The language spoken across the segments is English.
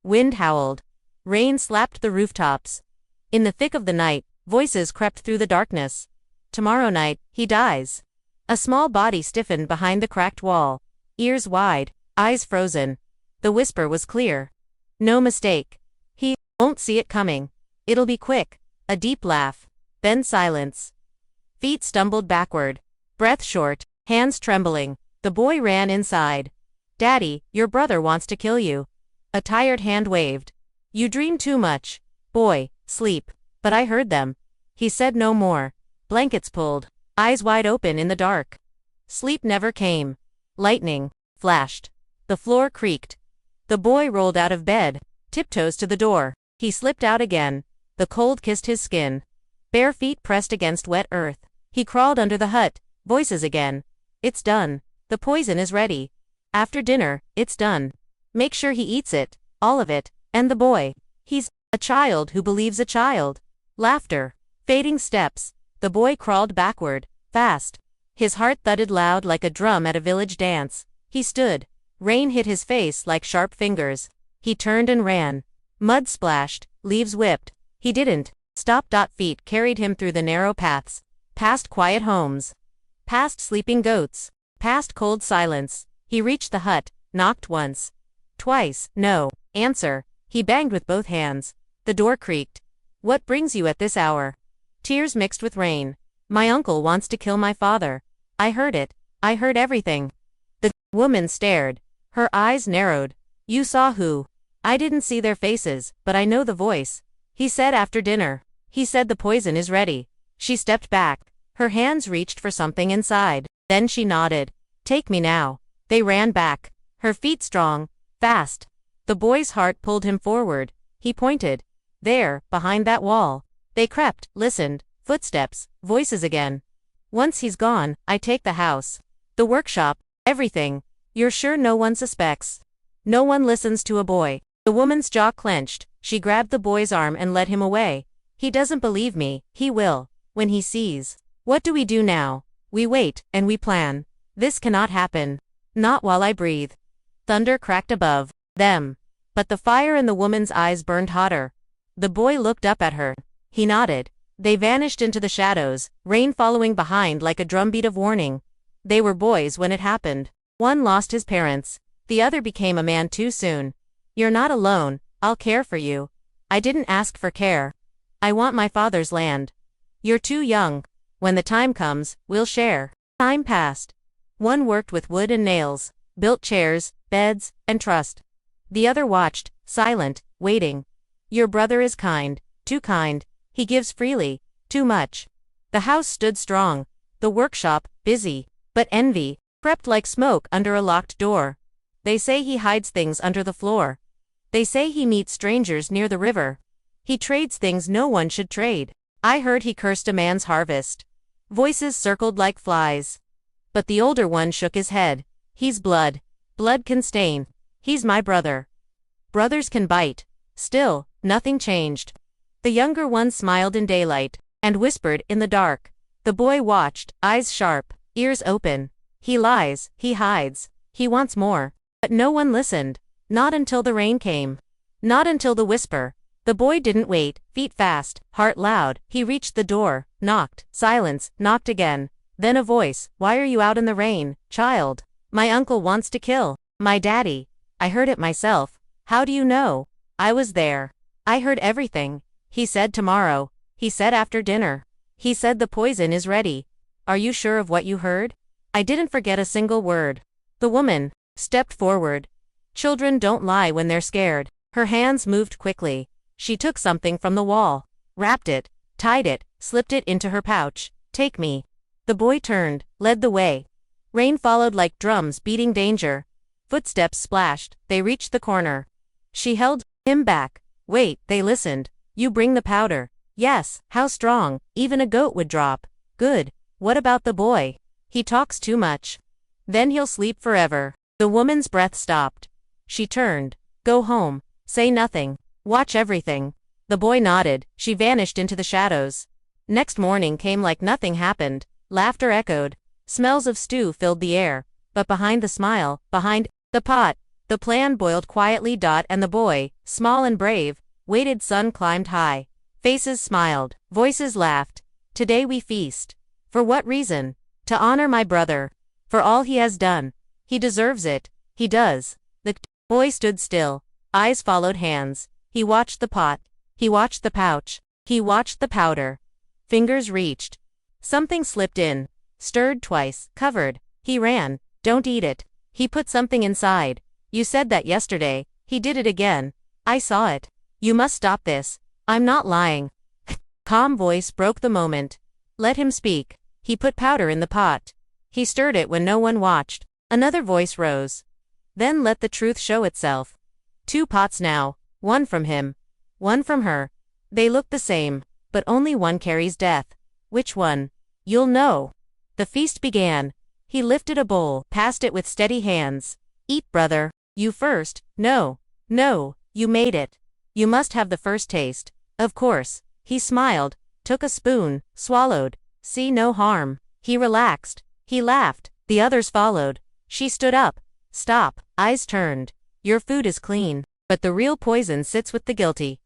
Wind howled. Rain slapped the rooftops. In the thick of the night, voices crept through the darkness. Tomorrow night, he dies. A small body stiffened behind the cracked wall. Ears wide, eyes frozen. The whisper was clear. No mistake. He won't see it coming. It'll be quick. A deep laugh. Then silence. Feet stumbled backward. Breath short, hands trembling. The boy ran inside. Daddy, your brother wants to kill you. A tired hand waved. You dream too much. Boy, sleep. But I heard them. He said no more. Blankets pulled. Eyes wide open in the dark. Sleep never came. Lightning flashed. The floor creaked. The boy rolled out of bed, tiptoes to the door. He slipped out again. The cold kissed his skin. Bare feet pressed against wet earth. He crawled under the hut. Voices again. It's done. The poison is ready. After dinner, it's done. Make sure he eats it, all of it, and the boy. He's a child who believes a child. Laughter. Fading steps. The boy crawled backward, fast. His heart thudded loud like a drum at a village dance. He stood. Rain hit his face like sharp fingers. He turned and ran. Mud splashed, leaves whipped. He didn't stop. Feet carried him through the narrow paths, past quiet homes, past sleeping goats, past cold silence. He reached the hut, knocked once. Twice, no answer. He banged with both hands. The door creaked. What brings you at this hour? Tears mixed with rain. My uncle wants to kill my father. I heard it. I heard everything. The woman stared. Her eyes narrowed. You saw who? I didn't see their faces, but I know the voice. He said after dinner. He said the poison is ready. She stepped back. Her hands reached for something inside. Then she nodded. Take me now. They ran back. Her feet strong, fast. The boy's heart pulled him forward. He pointed. There, behind that wall. They crept, listened, footsteps, voices again. Once he's gone, I take the house. The workshop, everything. You're sure no one suspects? No one listens to a boy. The woman's jaw clenched. She grabbed the boy's arm and led him away. He doesn't believe me. He will. When he sees. What do we do now? We wait, and we plan. This cannot happen. Not while I breathe. Thunder cracked above them. But the fire in the woman's eyes burned hotter. The boy looked up at her. He nodded. They vanished into the shadows, rain following behind like a drumbeat of warning. They were boys when it happened. One lost his parents. The other became a man too soon. You're not alone. I'll care for you. I didn't ask for care. I want my father's land. You're too young. When the time comes, we'll share. Time passed. One worked with wood and nails, built chairs, beds, and trust. The other watched, silent, waiting. Your brother is kind, too kind. He gives freely, too much. The house stood strong. The workshop, busy. But envy crept like smoke under a locked door. They say he hides things under the floor. They say he meets strangers near the river. He trades things no one should trade. I heard he cursed a man's harvest. Voices circled like flies. But the older one shook his head. He's blood. Blood can stain. He's my brother. Brothers can bite. Still, nothing changed. The younger one smiled in daylight, and whispered in the dark. The boy watched, eyes sharp, ears open. He lies, he hides, he wants more. But no one listened. Not until the rain came. Not until the whisper. The boy didn't wait, feet fast, heart loud. He reached the door, knocked, silence, knocked again. Then a voice, why are you out in the rain, child? My uncle wants to kill my daddy. I heard it myself. How do you know? I was there. I heard everything. He said tomorrow. He said after dinner. He said the poison is ready. Are you sure of what you heard? I didn't forget a single word. The woman stepped forward. Children don't lie when they're scared. Her hands moved quickly. She took something from the wall, wrapped it, tied it, slipped it into her pouch. Take me. The boy turned, led the way. Rain followed like drums beating danger. Footsteps splashed. They reached the corner. She held him back. Wait, they listened. You bring the powder. Yes, how strong? Even a goat would drop. Good. What about the boy? He talks too much. Then he'll sleep forever. The woman's breath stopped. She turned. Go home. Say nothing. Watch everything. The boy nodded. She vanished into the shadows. Next morning came like nothing happened. Laughter echoed. Smells of stew filled the air. But behind the smile, behind the pot, The plan boiled quietly. And the boy, small and brave, waited. Sun climbed high. Faces smiled. Voices laughed. Today we feast. For what reason? To honor my brother. For all he has done. He deserves it. He does. The boy stood still. Eyes followed hands. He watched the pot. He watched the pouch. He watched the powder. Fingers reached. Something slipped in. Stirred twice. Covered. He ran. Don't eat it. He put something inside. You said that yesterday. He did it again. I saw it. You must stop this. I'm not lying. Calm voice broke the moment. Let him speak. He put powder in the pot. He stirred it when no one watched. Another voice rose. Then let the truth show itself. 2 pots now. One from him. One from her. They look the same, but only one carries death. Which one? You'll know. The feast began. He lifted a bowl, passed it with steady hands. Eat, brother. You first. No. No, you made it. You must have the first taste. Of course. He smiled, took a spoon, swallowed. See, no harm. He relaxed. He laughed. The others followed. She stood up. Stop. Eyes turned. Your food is clean, but the real poison sits with the guilty.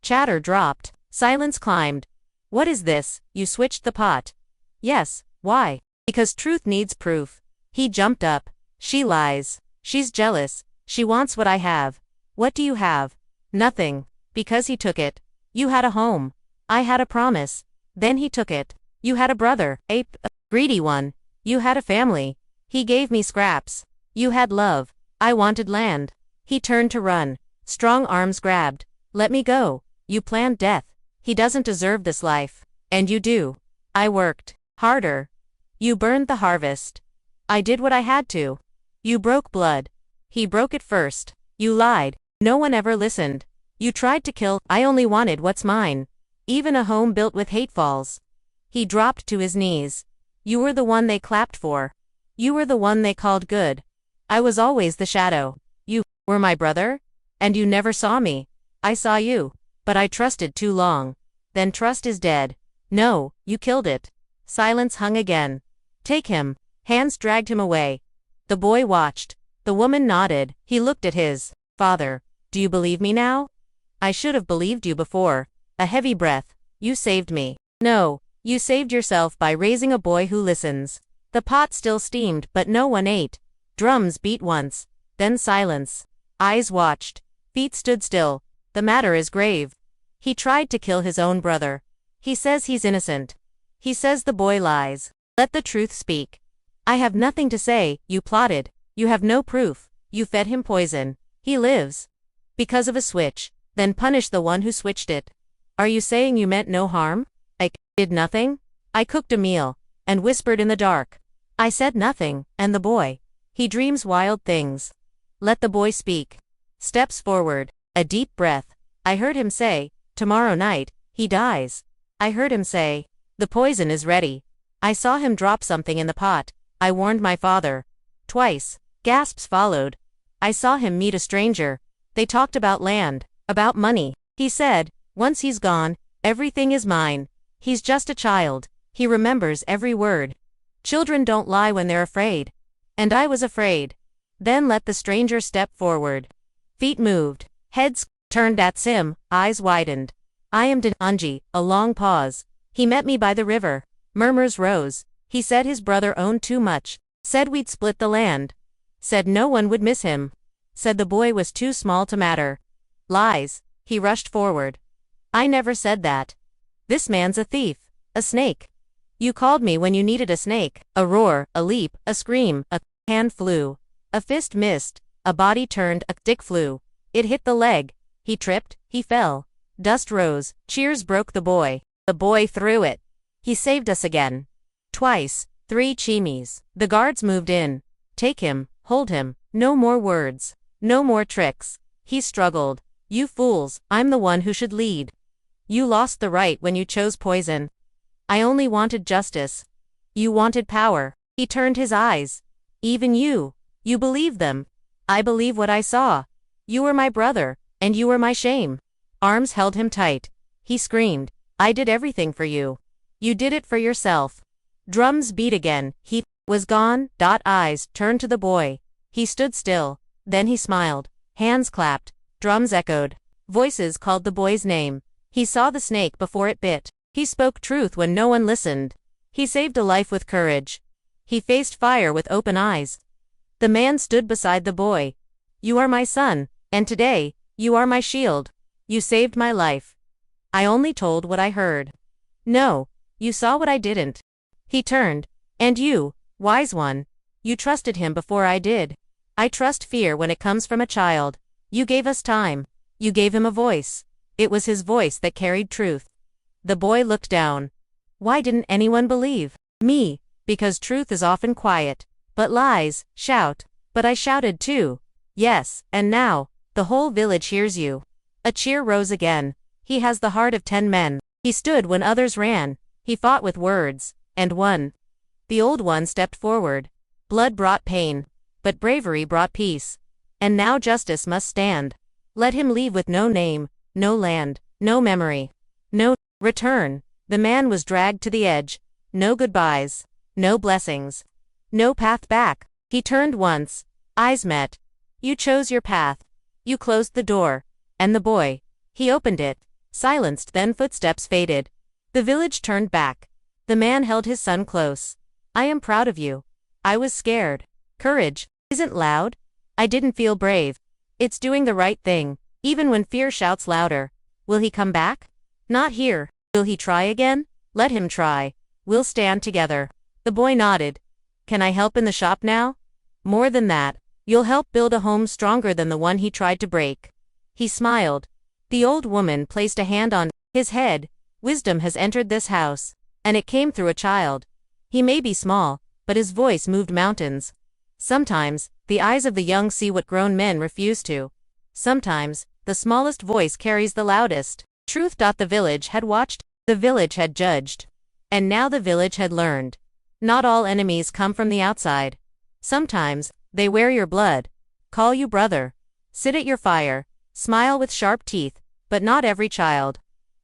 Chatter dropped. Silence climbed. What is this? You switched the pot. Yes. Why? Because truth needs proof. He jumped up. She lies. She's jealous. She wants what I have. What do you have? Nothing. Because he took it. You had a home. I had a promise. Then he took it. You had a brother, a greedy one. You had a family. He gave me scraps. You had love. I wanted land. He turned to run. Strong arms grabbed. Let me go. You planned death. He doesn't deserve this life. And you do. I worked harder. You burned the harvest. I did what I had to. You broke blood. He broke it first. You lied. No one ever listened. You tried to kill. I only wanted what's mine. Even a home built with hate falls. He dropped to his knees. You were the one they clapped for. You were the one they called good. I was always the shadow. You were my brother? And you never saw me. I saw you. But I trusted too long. Then trust is dead. No, you killed it. Silence hung again. Take him. Hands dragged him away. The boy watched. The woman nodded. He looked at his father. Do you believe me now? I should have believed you before. A heavy breath. You saved me. No, you saved yourself by raising a boy who listens. The pot still steamed, but no one ate. Drums beat once. Then silence. Eyes watched. Feet stood still. The matter is grave. He tried to kill his own brother. He says he's innocent. He says the boy lies. Let the truth speak. I have nothing to say. You plotted. You have no proof. You fed him poison. He lives. Because of a switch. Then punish the one who switched it. Are you saying you meant no harm? I did nothing? I cooked a meal. And whispered in the dark. I said nothing. And the boy. He dreams wild things. Let the boy speak. Steps forward. A deep breath. I heard him say, tomorrow night, he dies. I heard him say, the poison is ready. I saw him drop something in the pot. I warned my father. Twice. Gasps followed. I saw him meet a stranger. They talked about land, about money. He said, once he's gone, everything is mine. He's just a child. He remembers every word. Children don't lie when they're afraid. And I was afraid. Then let the stranger step forward. Feet moved. Heads turned at Sim, eyes widened. I am Anji, a long pause. He met me by the river. Murmurs rose. He said his brother owned too much. Said we'd split the land. Said no one would miss him. Said the boy was too small to matter. Lies. He rushed forward. I never said that. This man's a thief. A snake. You called me when you needed a snake. A roar, a leap, a scream, a hand flew. A fist missed. A body turned, a stick flew. It hit the leg. He tripped, he fell. Dust rose, cheers broke the boy. The boy threw it. He saved us again. Twice, 3 chimis. The guards moved in. Take him, hold him, no more words. No more tricks. He struggled. You fools, I'm the one who should lead. You lost the right when you chose poison. I only wanted justice. You wanted power. He turned his eyes. Even you. You believe them. I believe what I saw. You were my brother, and you were my shame. Arms held him tight. He screamed. I did everything for you. You did it for yourself. Drums beat again. He was gone. Eyes turned to the boy. He stood still. Then he smiled. Hands clapped. Drums echoed. Voices called the boy's name. He saw the snake before it bit. He spoke truth when no one listened. He saved a life with courage. He faced fire with open eyes. The man stood beside the boy. You are my son, and today, you are my shield. You saved my life. I only told what I heard. No, you saw what I didn't. He turned. And you, wise one, you trusted him before I did. I trust fear when it comes from a child. You gave us time. You gave him a voice. It was his voice that carried truth. The boy looked down. Why didn't anyone believe me? Because truth is often quiet. But lies shout. But I shouted too. Yes, and now, the whole village hears you. A cheer rose again. He has the heart of 10 men. He stood when others ran. He fought with words, and won. The old one stepped forward. Blood brought pain, but bravery brought peace. And now justice must stand. Let him leave with no name, no land, no memory, no return. The man was dragged to the edge. No goodbyes, no blessings, no path back. He turned once. Eyes met. You chose your path. You closed the door. And the boy. He opened it. Silenced, then footsteps faded. The village turned back. The man held his son close. I am proud of you. I was scared. Courage isn't loud. I didn't feel brave. It's doing the right thing, even when fear shouts louder. Will he come back? Not here. Will he try again? Let him try. We'll stand together. The boy nodded. Can I help in the shop now? More than that. You'll help build a home stronger than the one he tried to break. He smiled. The old woman placed a hand on his head. Wisdom has entered this house, and it came through a child. He may be small, but his voice moved mountains. Sometimes, the eyes of the young see what grown men refuse to. Sometimes, the smallest voice carries the loudest. Truth. The village had watched, the village had judged. And now the village had learned. Not all enemies come from the outside. Sometimes, they wear your blood, call you brother, sit at your fire, smile with sharp teeth, but not every child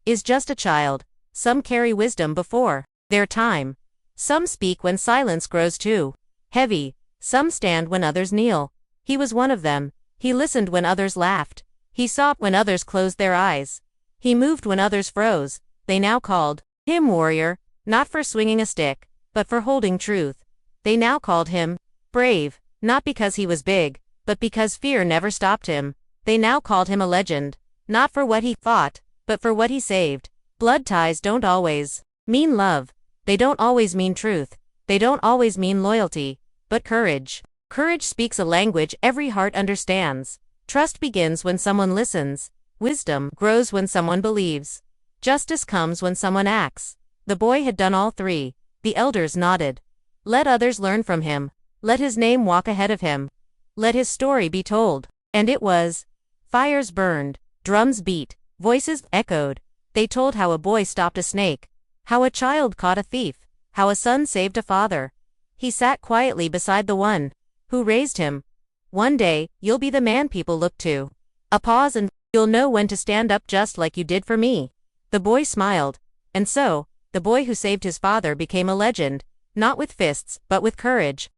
is just a child. Some carry wisdom before their time. Some speak when silence grows too heavy. Some stand when others kneel. He was one of them. He listened when others laughed. He saw when others closed their eyes. He moved when others froze. They now called him warrior, not for swinging a stick, but for holding truth. They now called him brave, not because he was big, but because fear never stopped him. They now called him a legend, not for what he fought, but for what he saved. Blood ties don't always mean love. They don't always mean truth. They don't always mean loyalty, but courage. Courage speaks a language every heart understands. Trust begins when someone listens. Wisdom grows when someone believes. Justice comes when someone acts. The boy had done all three. The elders nodded. Let others learn from him. Let his name walk ahead of him. Let his story be told. And it was. Fires burned. Drums beat. Voices echoed. They told how a boy stopped a snake. How a child caught a thief. How a son saved a father. He sat quietly beside the one who raised him. One day, you'll be the man people look to. A pause and you'll know when to stand up just like you did for me. The boy smiled. And so, the boy who saved his father became a legend, not with fists, but with courage.